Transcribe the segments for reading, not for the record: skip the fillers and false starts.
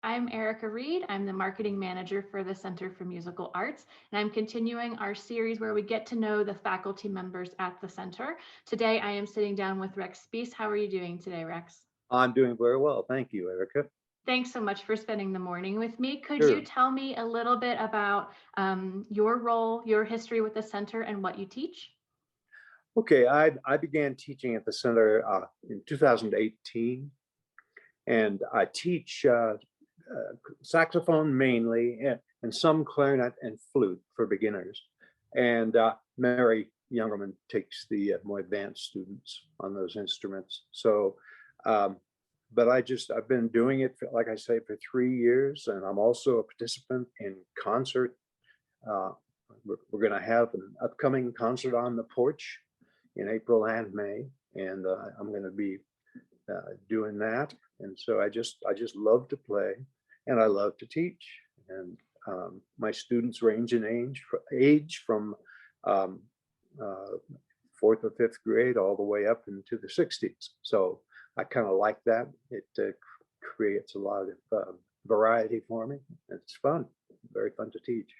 I'm Erica Reed. I'm the marketing manager for the Center for Musical Arts, and I'm continuing our series where we get to know the faculty members at the center. Today, I am sitting down with Rex Spease. How are you doing today, Rex? I'm doing very well. Thank you, Erica. Thanks so much for spending the morning with me. Could you Sure. tell me a little bit about your role, your history with the center, and what you teach? Okay, I began teaching at the center in 2018, and I teach saxophone mainly, and some clarinet and flute for beginners. And Mary Youngerman takes the more advanced students on those instruments. So, but I've been doing it, like I say, for 3 years, and I'm also a participant in concert. Uh, we're going to have an upcoming concert on the porch in April and May, and I'm going to be doing that. And so I just love to play, and I love to teach. And my students range in age from um, fourth or fifth grade all the way up into the 60s. So I kind of like that. It creates a lot of variety for me. It's fun, very fun to teach.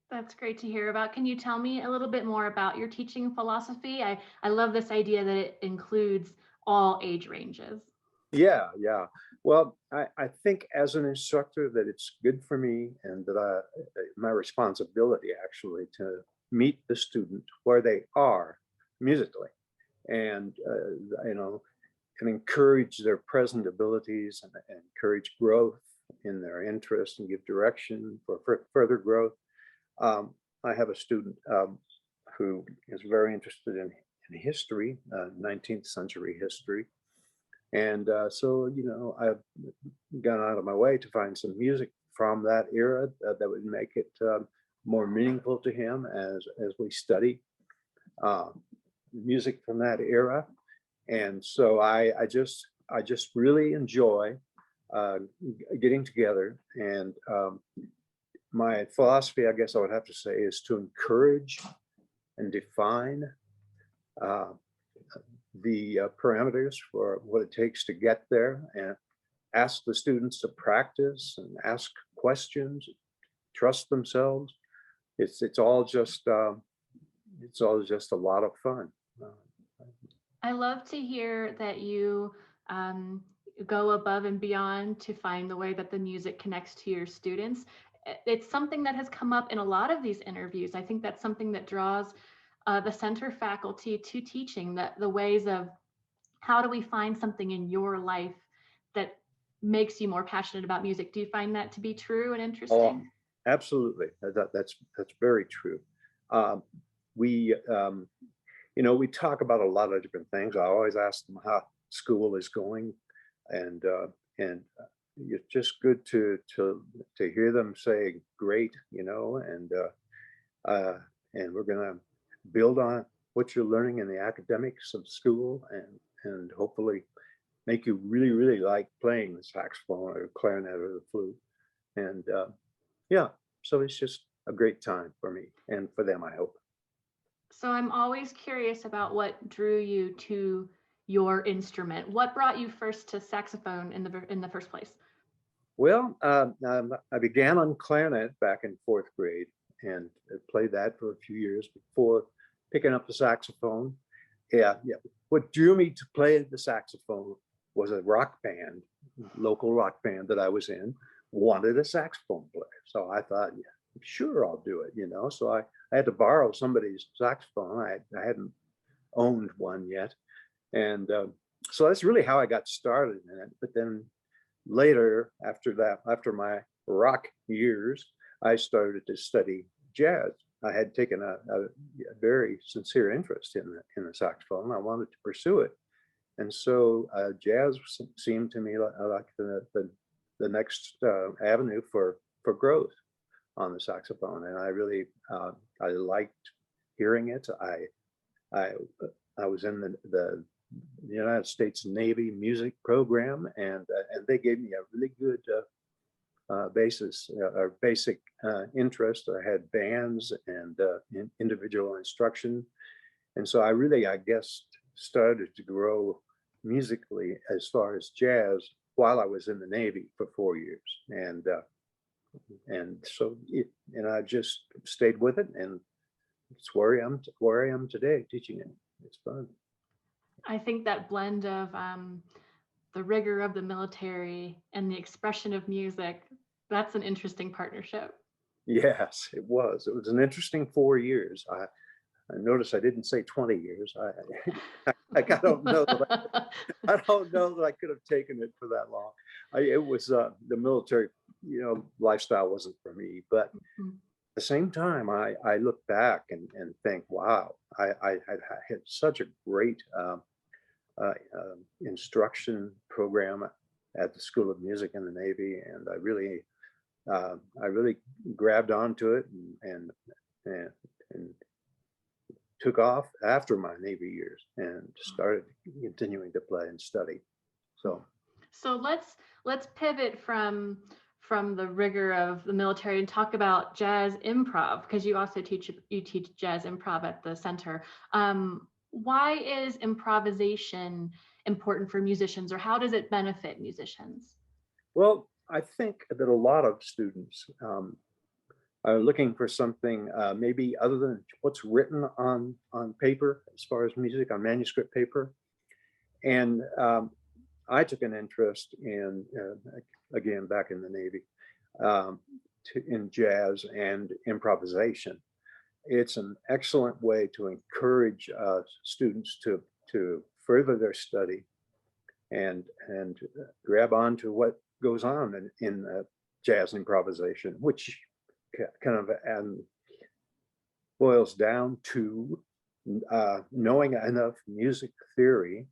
That's great to hear about. Can you tell me a little bit more about your teaching philosophy? I love this idea that it includes all age ranges. Yeah. Well, I think as an instructor that it's good for me, and that my responsibility actually to meet the student where they are musically, and and encourage their present abilities, and encourage growth in their interest, and give direction for further growth. I have a student who is very interested in history, 19th century history. And so, I've gone out of my way to find some music from that era that would make it more meaningful to him as we study uh, music from that era. And so I just really enjoy getting together. And my philosophy, I guess I would have to say, is to encourage and define uh, the parameters for what it takes to get there, and ask the students to practice and ask questions, trust themselves. It's all just a lot of fun. I love to hear that you go above and beyond to find the way that the music connects to your students. It's something that has come up in a lot of these interviews. I think that's something that draws the center faculty to teaching, that the ways of how do we find something in your life that makes you more passionate about music. Do you find that to be true and Oh, interesting? absolutely. That's very true. Um, we we talk about a lot of different things. I always ask them how school is going, and it's just good to hear them say great, and we're going to build on what you're learning in the academics of school, and hopefully make you really like playing the saxophone or clarinet or the flute. And yeah, so it's just a great time for me and for them, I hope. So I'm always curious about what drew you to your instrument. What brought you first to saxophone in the first place? Well, I began on clarinet back in fourth grade, and played that for a few years before picking up the saxophone. Yeah. What drew me to play the saxophone was a rock band, local rock band that I was in, wanted a saxophone player. So I thought, yeah, sure, I'll do it, So I had to borrow somebody's saxophone. I hadn't owned one yet. And so that's really how I got started in it. But then later, after my rock years, I started to study jazz. I had taken a very sincere interest in the saxophone. I wanted to pursue it, and so jazz seemed to me like the next avenue for growth on the saxophone, and I really I liked hearing it. I I was in the United States Navy music program, and they gave me a really good basis or basic interest. I had bands and individual instruction, and so I guess, started to grow musically as far as jazz while I was in the Navy for 4 years, and so and I just stayed with it, and it's where I am today, teaching it. It's fun. I think that blend of the rigor of the military and the expression of music, that's an interesting partnership. Yes, it was. It was an interesting 4 years. I noticed I didn't say 20 years. I don't know that I don't know that I could have taken it for that long. It was the military, lifestyle wasn't for me. But at the same time, I look back and think, wow, I had such a great instruction program at the School of Music in the Navy, and I really grabbed onto it and took off after my Navy years and started continuing to play and study. So let's pivot from the rigor of the military and talk about jazz improv, because you also teach jazz improv at the center. Why is improvisation important for musicians, or how does it benefit musicians? Well, I think that a lot of students are looking for something maybe other than what's written on paper, as far as music on manuscript paper. And I took an interest in, again, back in the Navy, in jazz and improvisation. It's an excellent way to encourage students to further their study and grab onto what goes on in jazz improvisation, which kind of boils down to knowing enough music theory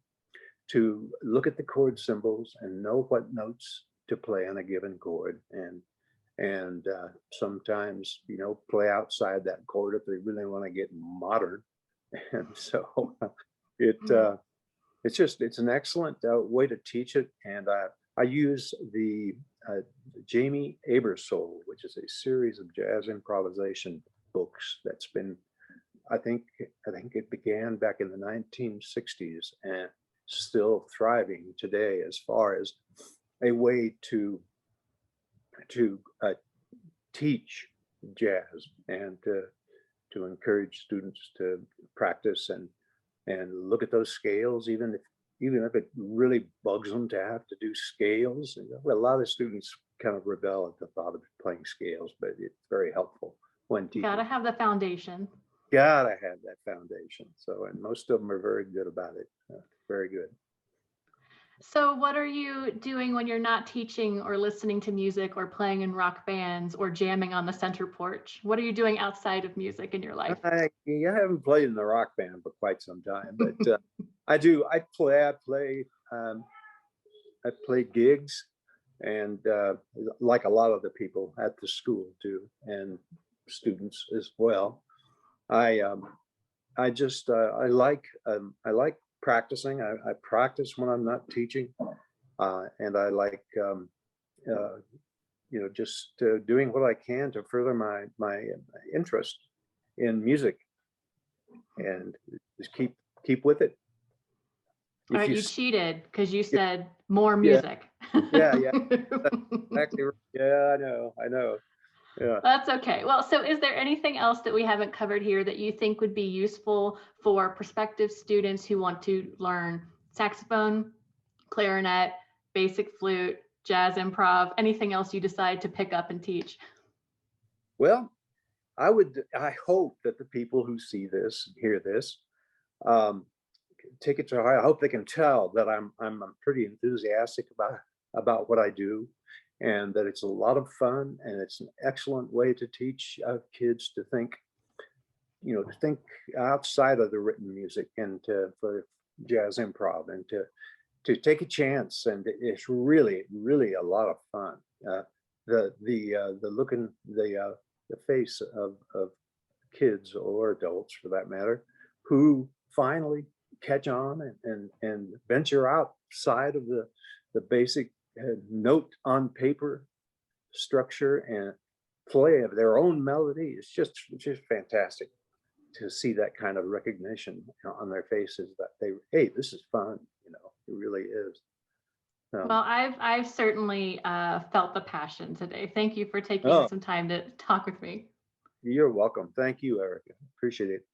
to look at the chord symbols and know what notes to play on a given chord, and sometimes play outside that chord if they really want to get modern. And so it's an excellent way to teach it. And I use the Jamie Aebersold, which is a series of jazz improvisation books that's been, I think it began back in the 1960s and still thriving today, as far as a way to teach jazz and to encourage students to practice and look at those scales, even if it really bugs them to have to do scales. Well, a lot of students kind of rebel at the thought of playing scales, but it's very helpful when teaching. Gotta have the foundation. Gotta have that foundation. So, and most of them are very good about it. Very good. So what are you doing when you're not teaching or listening to music or playing in rock bands or jamming on the center porch? What are you doing outside of music in your life? I haven't played in the rock band for quite some time, but I play gigs, and like a lot of the people at the school do, and students as well. I like practicing. I practice when I'm not teaching, and I like just doing what I can to further my interest in music, and just keep with it. All right, you cheated because you said more music. Yeah, exactly. Yeah, I know. Yeah. That's okay. Well, so is there anything else that we haven't covered here that you think would be useful for prospective students who want to learn saxophone, clarinet, basic flute, jazz improv, anything else you decide to pick up and teach? Well, I hope that the people who see this, hear this, take it to heart. I hope they can tell that I'm pretty enthusiastic about what I do, and that it's a lot of fun, and it's an excellent way to teach kids to think, to think outside of the written music, and for jazz improv, and to take a chance. And it's really a lot of fun. The look in the face of kids, or adults for that matter, who finally catch on and venture outside of the basic note on paper structure and play of their own melody. It's just fantastic to see that kind of recognition on their faces, that hey, this is fun. It really is. Um, Well, I've certainly felt the passion today. Thank you for taking oh, some time to talk with me. you're welcome. Thank you, Erica. Appreciate it.